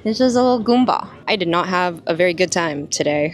It's just a little Goomba. I did not have a very good time today.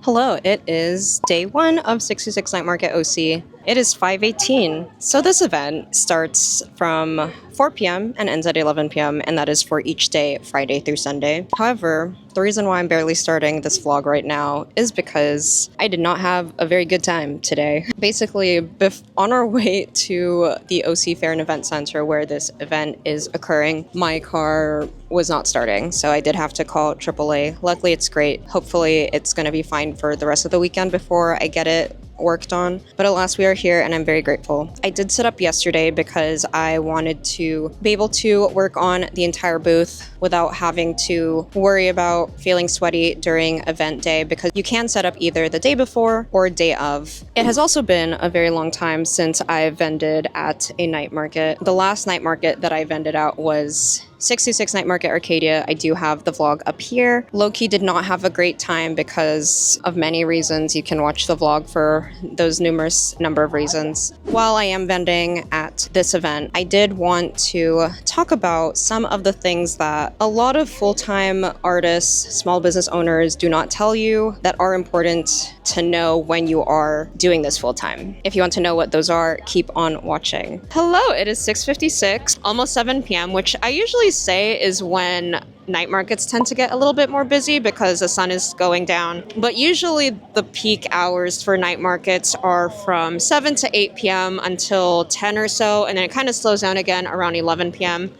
Hello, it is day one of 66 Night Market OC. It is 5:18. So this event starts from 4 p.m. and ends at 11 p.m. and that is for each day, Friday through Sunday. However, the reason why I'm barely starting this vlog right now is because I did not have a very good time today. Basically, on our way to the OC Fair and Event Center where this event is occurring, my car was not starting, so I did have to call AAA. Luckily, it's great. Hopefully, it's going to be fine for the rest of the weekend before I get it worked on. But alas, we are here and I'm very grateful. I did set up yesterday because I wanted to be able to work on the entire booth without having to worry about feeling sweaty during event day, because you can set up either the day before or day of. It has also been a very long time since I've vended at a night market. The last night market that I vended at was 66 Night Market Arcadia. I do have the vlog up here. Low-key did not have a great time because of many reasons. You can watch the vlog for those numerous number of reasons. While I am vending at this event, I did want to talk about some of the things that a lot of full-time artists, small business owners do not tell you that are important to know when you are doing this full-time. If you want to know what those are, keep on watching. Hello, it is 6:56, almost 7 p.m., which I usually say is when night markets tend to get a little bit more busy because the sun is going down. But usually the peak hours for night markets are from 7 to 8 p.m. until 10 or so, and then it kind of slows down again around 11 p.m.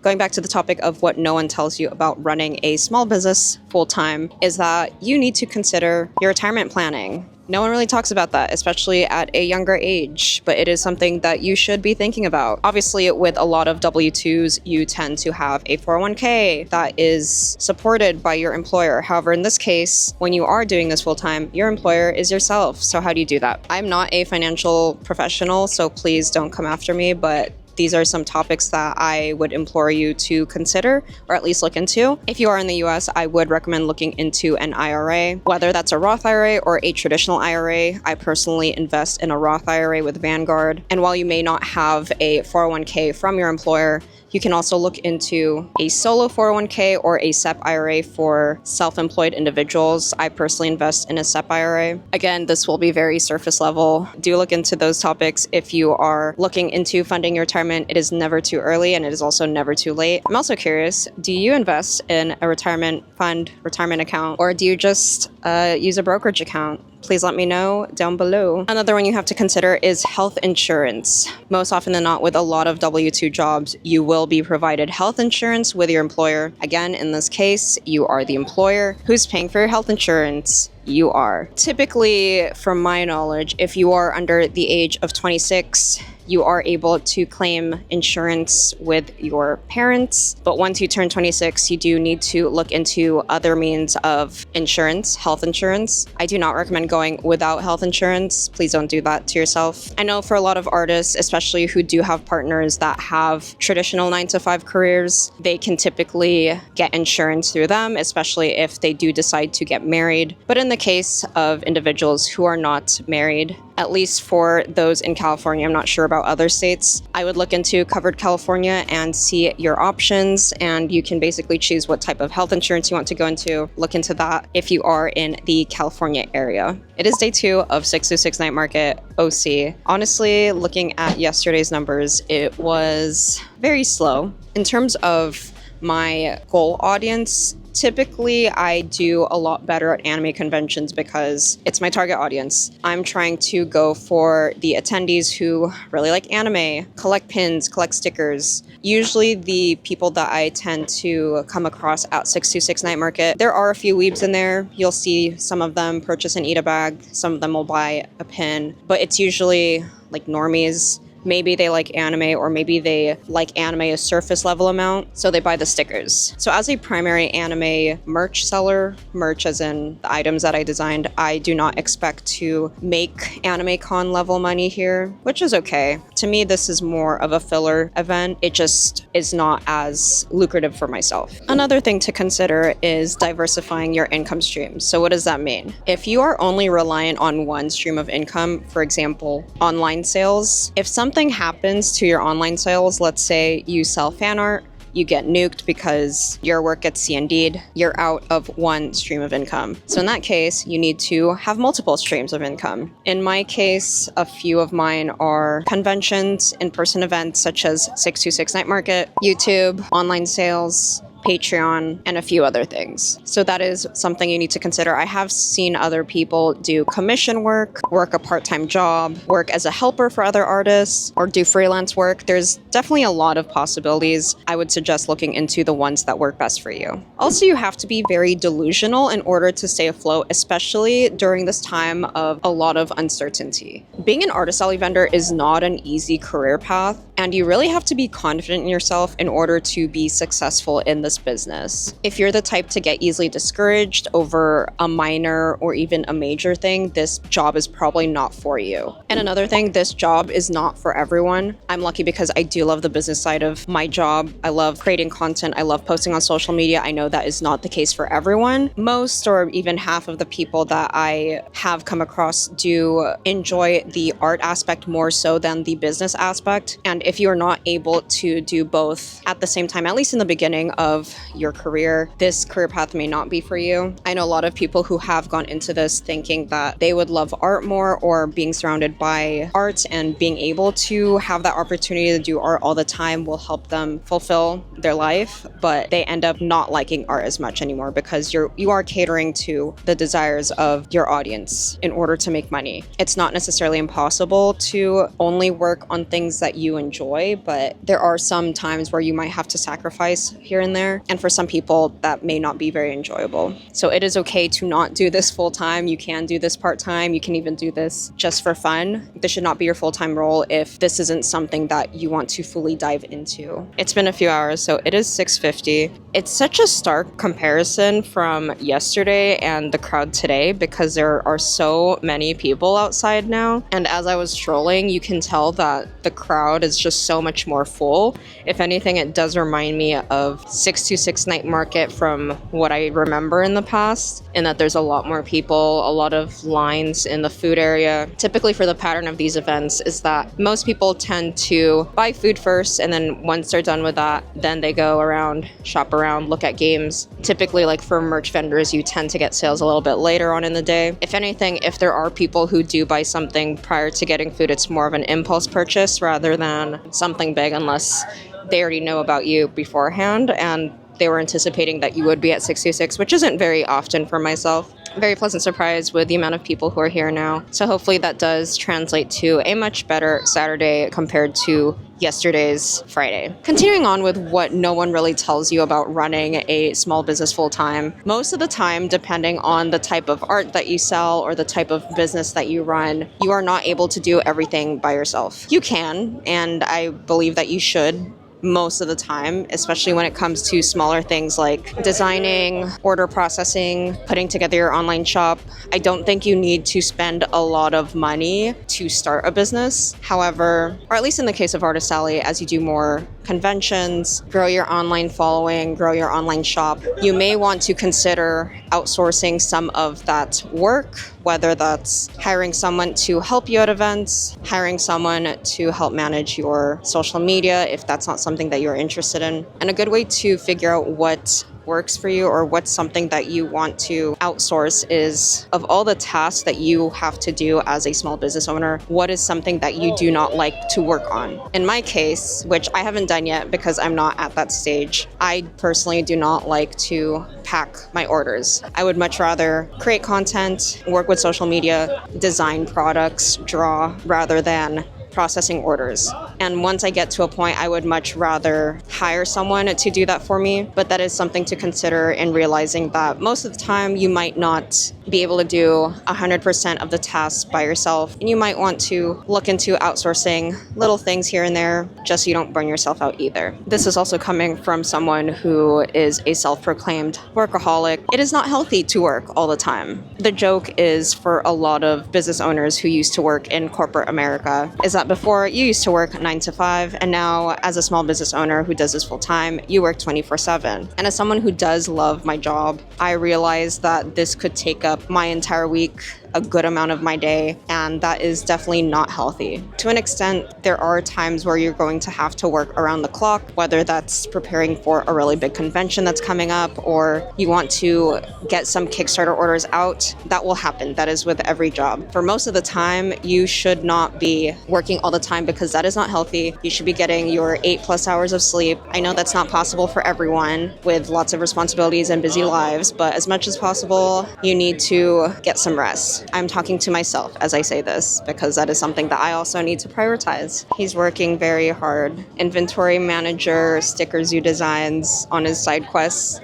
Going back to the topic of what no one tells you about running a small business full-time is that you need to consider your retirement planning. No one really talks about that, especially at a younger age, but it is something that you should be thinking about. Obviously, with a lot of W-2s, you tend to have a 401k that is supported by your employer. However, in this case, when you are doing this full-time, your employer is yourself. So how do you do that? I'm not a financial professional, so please don't come after me, but these are some topics that I would implore you to consider or at least look into. If you are in the US, I would recommend looking into an IRA, whether that's a Roth IRA or a traditional IRA. I personally invest in a Roth IRA with Vanguard. And while you may not have a 401k from your employer, you can also look into a solo 401k or a SEP IRA for self-employed individuals. I personally invest in a SEP IRA. Again, this will be very surface level. Do look into those topics if you are looking into funding your retirement. It is never too early and it is also never too late. I'm also curious, do you invest in a retirement fund, retirement account, or do you just use a brokerage account? Please let me know down below. Another one you have to consider is health insurance. Most often than not, with a lot of W-2 jobs, you will be provided health insurance with your employer. Again, in this case, you are the employer. Who's paying for your health insurance? You are. Typically, from my knowledge, if you are under the age of 26, you are able to claim insurance with your parents. But once you turn 26, you do need to look into other means of insurance, health insurance. I do not recommend going without health insurance. Please don't do that to yourself. I know for a lot of artists, especially who do have partners that have traditional 9-to-5 careers, they can typically get insurance through them, especially if they do decide to get married. But in the case of individuals who are not married, at least for those in California, I'm not sure about other states, I would look into Covered California and see your options, and you can basically choose what type of health insurance you want to go into. Look into that if you are in the California area. It is day 2 of 606 Night Market OC. Honestly, looking at yesterday's numbers, it was very slow. In terms of my goal audience, typically, I do a lot better at anime conventions because it's my target audience. I'm trying to go for the attendees who really like anime, collect pins, collect stickers. Usually the people that I tend to come across at 626 Night Market, there are a few weebs in there. You'll see some of them purchase and eat a bag. Some of them will buy a pin, but it's usually like normies. Maybe they like anime, or maybe they like anime a surface level amount, so they buy the stickers. So as a primary anime merch seller, merch as in the items that I designed, I do not expect to make anime con level money here, which is okay. To me, this is more of a filler event. It just is not as lucrative for myself. Another thing to consider is diversifying your income streams. So what does that mean? If you are only reliant on one stream of income, for example, online sales, if something something happens to your online sales, let's say you sell fan art, you get nuked because your work gets C&D'd, you're out of one stream of income. So in that case, you need to have multiple streams of income. In my case, a few of mine are conventions, in-person events such as 626 Night Market, YouTube, online sales, Patreon, and a few other things. So that is something you need to consider. I have seen other people do commission work a part-time job, work as a helper for other artists, or do freelance work. There's definitely a lot of possibilities. I would suggest looking into the ones that work best for you. Also, you have to be very delusional in order to stay afloat, especially during this time of a lot of uncertainty. Being an artist alley vendor is not an easy career path, and you really have to be confident in yourself in order to be successful in this business. If you're the type to get easily discouraged over a minor or even a major thing, this job is probably not for you. And another thing, this job is not for everyone. I'm lucky because I do love the business side of my job. I love creating content. I love posting on social media. I know that is not the case for everyone. Most or even half of the people that I have come across do enjoy the art aspect more so than the business aspect. And if you are not able to do both at the same time, at least in the beginning of your career, this career path may not be for you. I know a lot of people who have gone into this thinking that they would love art more, or being surrounded by art and being able to have that opportunity to do art all the time will help them fulfill their life, but they end up not liking art as much anymore because you are catering to the desires of your audience in order to make money. It's not necessarily impossible to only work on things that you enjoy, but there are some times where you might have to sacrifice here and there. And for some people, that may not be very enjoyable. So it is okay to not do this full time. You can do this part time. You can even do this just for fun. This should not be your full-time role if this isn't something that you want to fully dive into. It's been a few hours, so it is 6:50. It's such a stark comparison from yesterday and the crowd today because there are so many people outside now. And as I was strolling, you can tell that the crowd is just so much more full. If anything, it does remind me of 626 Night Market from what I remember in the past, in that there's a lot more people, a lot of lines in the food area. Typically for the pattern of these events is that most people tend to buy food first, and then once they're done with that, then they go around, shop around, look at games. Typically, like for merch vendors, you tend to get sales a little bit later on in the day. If anything, if there are people who do buy something prior to getting food, it's more of an impulse purchase rather than something big, unless they already know about you beforehand and they were anticipating that you would be at 626, which isn't very often for myself. Very pleasant surprise with the amount of people who are here now. So hopefully that does translate to a much better Saturday compared to yesterday's Friday. Continuing on with what no one really tells you about running a small business full-time. Most of the time, depending on the type of art that you sell or the type of business that you run, you are not able to do everything by yourself. You can, and I believe that you should most of the time, especially when it comes to smaller things like designing, order processing, putting together your online shop. I don't think you need to spend a lot of money to start a business. However, or at least in the case of Artist Alley, as you do more conventions, grow your online following, grow your online shop, you may want to consider outsourcing some of that work, whether that's hiring someone to help you at events, hiring someone to help manage your social media if that's not something that you're interested in. And a good way to figure out what works for you or what's something that you want to outsource is, of all the tasks that you have to do as a small business owner, what is something that you do not like to work on? In my case, which I haven't done yet because I'm not at that stage, I personally do not like to pack my orders. I would much rather create content, work with social media, design products, draw, rather than processing orders. And once I get to a point, I would much rather hire someone to do that for me. But that is something to consider in realizing that most of the time you might not be able to do 100% of the tasks by yourself. And you might want to look into outsourcing little things here and there just so you don't burn yourself out either. This is also coming from someone who is a self-proclaimed workaholic. It is not healthy to work all the time. The joke is for a lot of business owners who used to work in corporate America is that before you used to work 9 to 5, and now as a small business owner who does this full time, you work 24/7. And as someone who does love my job, I realize that this could take up my entire week a good amount of my day, and that is definitely not healthy. To an extent, there are times where you're going to have to work around the clock, whether that's preparing for a really big convention that's coming up, or you want to get some Kickstarter orders out. That will happen. That is with every job. For most of the time, you should not be working all the time because that is not healthy. You should be getting your 8+ hours of sleep. I know that's not possible for everyone with lots of responsibilities and busy lives, but as much as possible, you need to get some rest. I'm talking to myself as I say this because that is something that I also need to prioritize. He's working very hard. Inventory manager, sticker zoo designs on his side quests.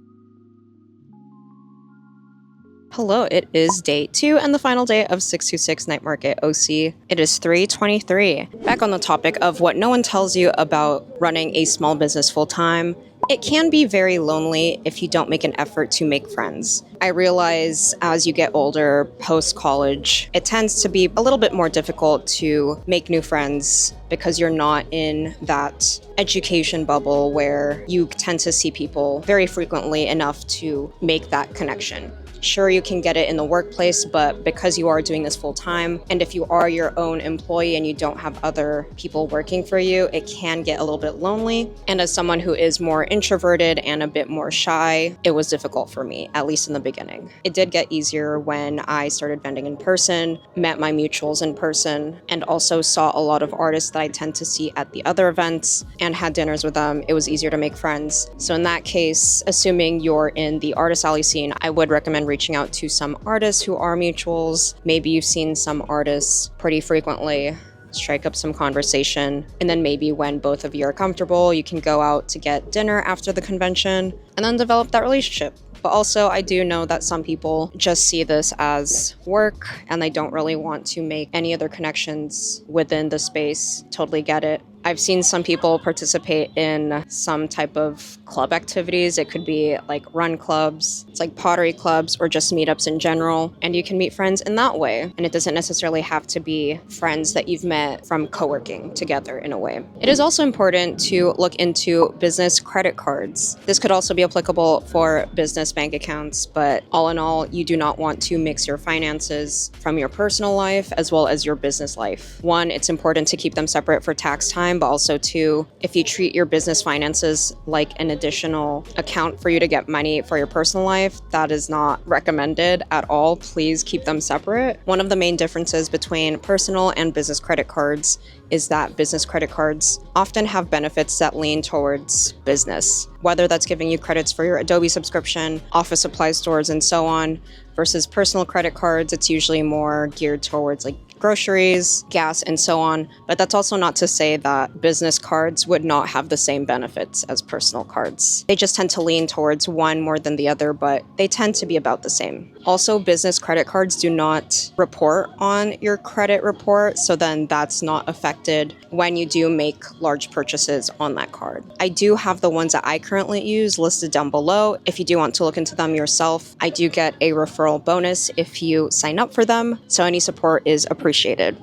Hello, it is day 2 and the final day of 626 Night Market OC. It is 3:23. Back on the topic of what no one tells you about running a small business full-time. It can be very lonely if you don't make an effort to make friends. I realize as you get older, post-college, it tends to be a little bit more difficult to make new friends because you're not in that education bubble where you tend to see people very frequently enough to make that connection. Sure, you can get it in the workplace, but because you are doing this full time, and if you are your own employee and you don't have other people working for you, it can get a little bit lonely. And as someone who is more introverted and a bit more shy, it was difficult for me, at least in the beginning. It did get easier when I started vending in person, met my mutuals in person, and also saw a lot of artists that I tend to see at the other events and had dinners with them. It was easier to make friends. So in that case, assuming you're in the artist alley scene, I would recommend reaching out to some artists who are mutuals. Maybe you've seen some artists pretty frequently. Strike up some conversation, and then maybe when both of you are comfortable, you can go out to get dinner after the convention and then develop that relationship. But also, I do know that some people just see this as work and they don't really want to make any other connections within the space. Totally get it. I've seen some people participate in some type of club activities. It could be like run clubs, it's like pottery clubs, or just meetups in general. And you can meet friends in that way. And it doesn't necessarily have to be friends that you've met from co-working together in a way. It is also important to look into business credit cards. This could also be applicable for business bank accounts, but all in all, you do not want to mix your finances from your personal life as well as your business life. One, it's important to keep them separate for tax time, but also two, if you treat your business finances like an additional account for you to get money for your personal life, that is not recommended at all. Please keep them separate. One of the main differences between personal and business credit cards is that business credit cards often have benefits that lean towards business, whether that's giving you credits for your Adobe subscription, office supply stores, and so on, versus personal credit cards, it's usually more geared towards like groceries, gas, and so on. But that's also not to say that business cards would not have the same benefits as personal cards. They just tend to lean towards one more than the other, but they tend to be about the same. Also, business credit cards do not report on your credit report, so then that's not affected when you do make large purchases on that card. I do have the ones that I currently use listed down below. If you do want to look into them yourself, I do get a referral bonus if you sign up for them, so any support is appreciated.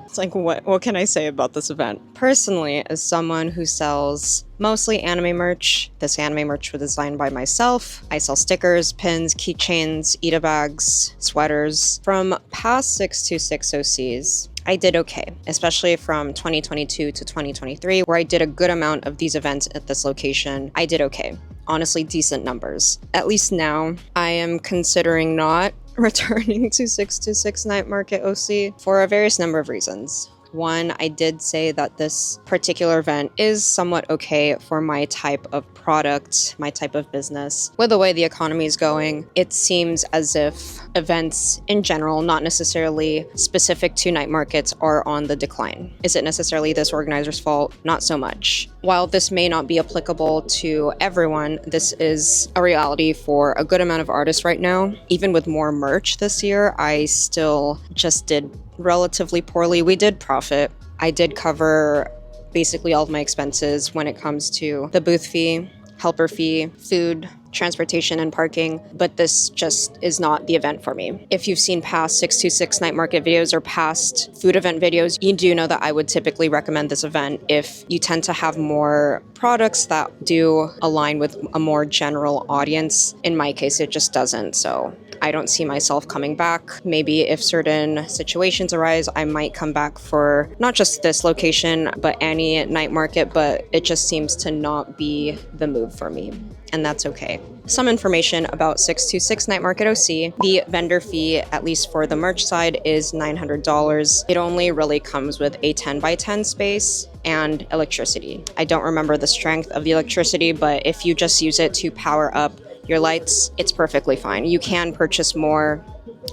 It's like, what can I say about this event? Personally, as someone who sells mostly anime merch, this anime merch was designed by myself. I sell stickers, pins, keychains, Ita bags, sweaters. From past 626 OCs, I did okay, especially from 2022 to 2023, where I did a good amount of these events at this location. I did okay. Honestly, decent numbers. At least now, I am considering not returning to 626 Night Market OC for a various number of reasons. One, I did say that this particular event is somewhat okay for my type of product, my type of business. With the way the economy is going, it seems as if events in general, not necessarily specific to night markets, are on the decline. Is it necessarily this organizer's fault? Not so much. While this may not be applicable to everyone, this is a reality for a good amount of artists right now. Even with more merch this year, I still just did relatively poorly. We did profit. I did cover basically all of my expenses when it comes to the booth fee, helper fee, food, transportation and parking, but this just is not the event for me. If you've seen past 626 night market videos or past food event videos, you do know that I would typically recommend this event if you tend to have more products that do align with a more general audience. In my case, it just doesn't. So I don't see myself coming back. Maybe if certain situations arise, I might come back for not just this location, but any night market, but it just seems to not be the move for me. And that's okay. Some information about 626 Night Market OC. The vendor fee, at least for the merch side, is $900. It only really comes with a 10 by 10 space and electricity. I don't remember the strength of the electricity, but if you just use it to power up your lights, it's perfectly fine. You can purchase more.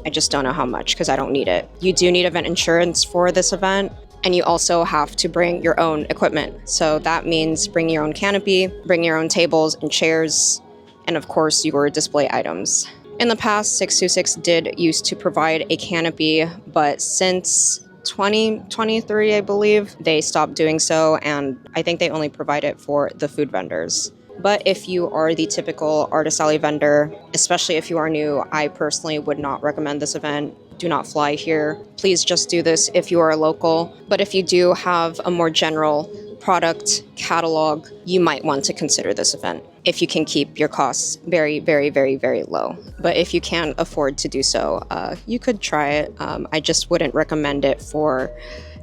I just don't know how much because I don't need it. You do need event insurance for this event. And you also have to bring your own equipment. So that means bring your own canopy, bring your own tables and chairs, and of course your display items. In the past, 626 did used to provide a canopy, but since 2023, I believe, they stopped doing so, and I think they only provide it for the food vendors. But if you are the typical artist alley vendor, especially if you are new, I personally would not recommend this event. Do not fly here. Please just do this if you are local. But if you do have a more general product catalog, you might want to consider this event if you can keep your costs very, very, very, very low. But if you can't afford to do so, you could try it. I just wouldn't recommend it for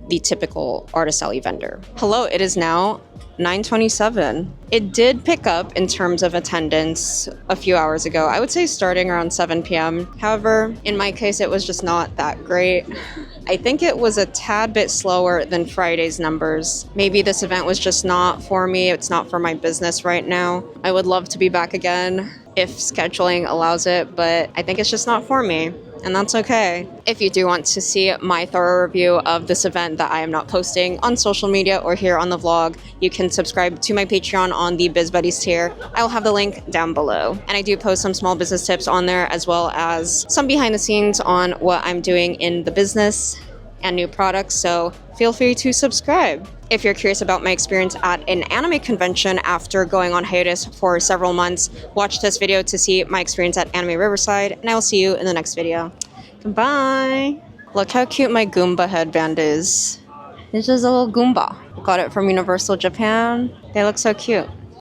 the typical artist alley vendor. Hello, it is now 9:27. It did pick up in terms of attendance a few hours ago. I would say starting around 7 p.m. However, in my case, it was just not that great. I think it was a tad bit slower than Friday's numbers. Maybe this event was just not for me. It's not for my business right now. I would love to be back again if scheduling allows it, but I think it's just not for me. And that's okay. If you do want to see my thorough review of this event that I am not posting on social media or here on the vlog, you can subscribe to my Patreon on the Biz Buddies tier. I will have the link down below. And I do post some small business tips on there, as well as some behind the scenes on what I'm doing in the business and new products, so feel free to subscribe. If you're curious about my experience at an anime convention after going on hiatus for several months, watch this video to see my experience at Anime Riverside, and I will see you in the next video. Goodbye! Look how cute my Goomba headband is. It's just a little Goomba. Got it from Universal Japan. They look so cute.